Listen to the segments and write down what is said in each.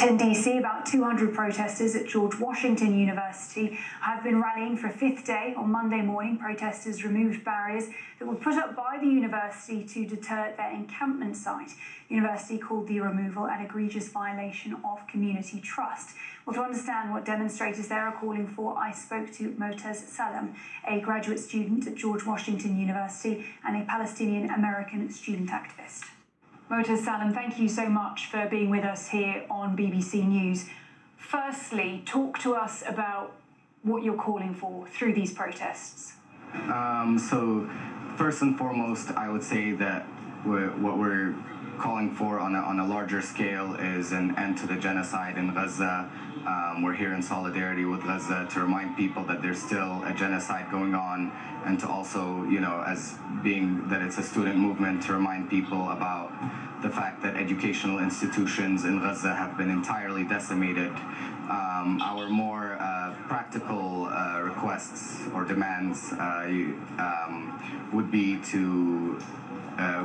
Washington, D.C., about 200 protesters at George Washington University have been rallying for a fifth day. On Monday morning, protesters removed barriers that were put up by the university to deter their encampment site. The university called the removal an egregious violation of community trust. Well, to understand what demonstrators there are calling for, I spoke to Motaz Salem, a graduate student at George Washington University and a Palestinian-American student activist. Motaz Salem, thank you so much for being with us here on BBC News. Firstly, talk to us about what you're calling for through these protests. So first and foremost, I would say that what we're calling for on a larger scale is an end to the genocide in Gaza. We're here in solidarity with Gaza to remind people that there's still a genocide going on, and to also, as being that it's a student movement, to remind people about the fact that educational institutions in Gaza have been entirely decimated. Our more practical requests or demands would be to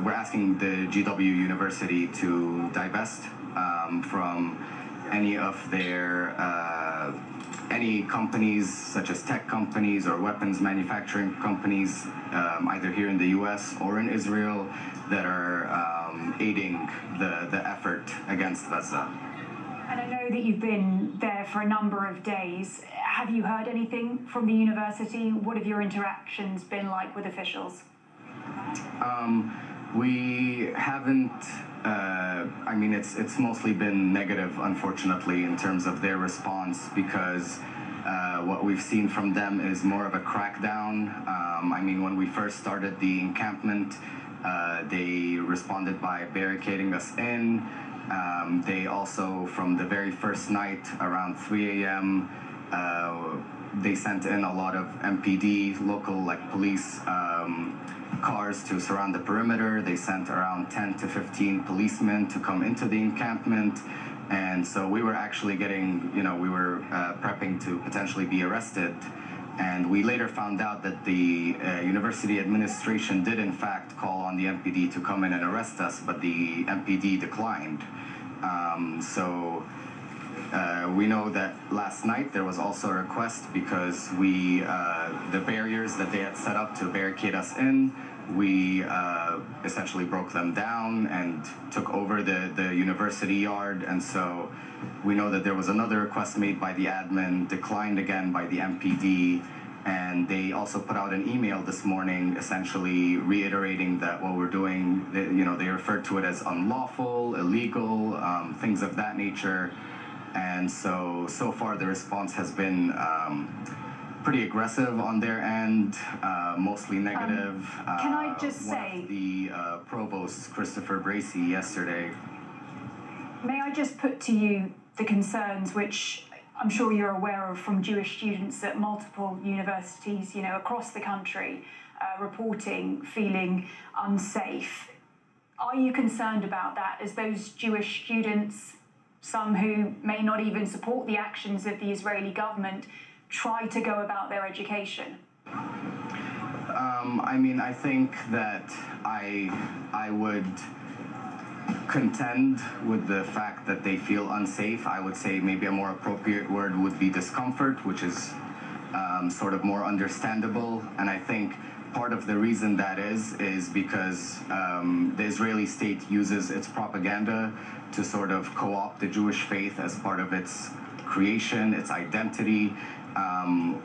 we're asking the GW University to divest from any of their any companies such as tech companies or weapons manufacturing companies, either here in the US or in Israel, that are aiding the effort against Gaza. And I know that you've been there for a number of days. Have you heard anything from the university? What have your interactions been like with officials? We haven't, I mean, it's mostly been negative, unfortunately, in terms of their response, because what we've seen from them is more of a crackdown. I mean, when we first started the encampment, they responded by barricading us in. They also, from the very first night, around 3 a.m., they sent in a lot of MPD, local police cars to surround the perimeter. They sent around 10 to 15 policemen to come into the encampment. And so we were actually getting, we were prepping to potentially be arrested. And we later found out that the university administration did in fact call on the MPD to come in and arrest us, but the MPD declined. We know that last night there was also a request, because the barriers that they had set up to barricade us in, we essentially broke them down and took over the university yard. And so we know that there was another request made by the admin, declined again by the MPD, and they also put out an email this morning essentially reiterating that what we're doing, they referred to it as unlawful, illegal, things of that nature. And so far the response has been pretty aggressive on their end, mostly negative. Can I just say, one of the provosts, Christopher Bracey, yesterday. May I just put to you the concerns which I'm sure you're aware of from Jewish students at multiple universities, across the country, reporting feeling unsafe. Are you concerned about that, as those Jewish students, some who may not even support the actions of the Israeli government, try to go about their education? I mean, I think that I would contend with the fact that they feel unsafe. I would say maybe a more appropriate word would be discomfort, which is sort of more understandable. And I think part of the reason that is because the Israeli state uses its propaganda to sort of co-opt the Jewish faith as part of its creation, its identity,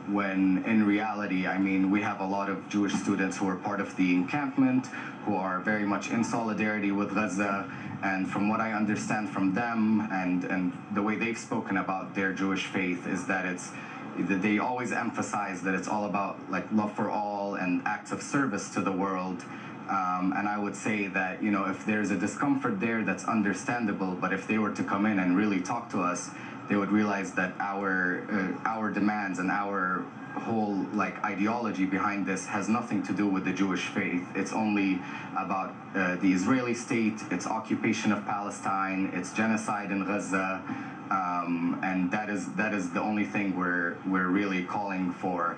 when in reality, I mean, we have a lot of Jewish students who are part of the encampment, who are very much in solidarity with Gaza. And from what I understand from them and the way they've spoken about their Jewish faith is that they always emphasize that it's all about love for all and acts of service to the world. And I would say that, if there's a discomfort there, that's understandable. But if they were to come in and really talk to us, they would realize that our demands and our whole ideology behind this has nothing to do with the Jewish faith. It's only about the Israeli state, its occupation of Palestine, its genocide in Gaza, and that is the only thing we're really calling for.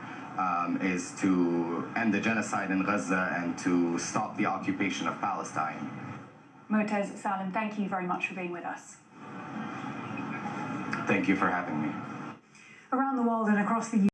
Is to end the genocide in Gaza and to stop the occupation of Palestine. Motaz Salem, thank you very much for being with us. Thank you for having me. Around the world and across the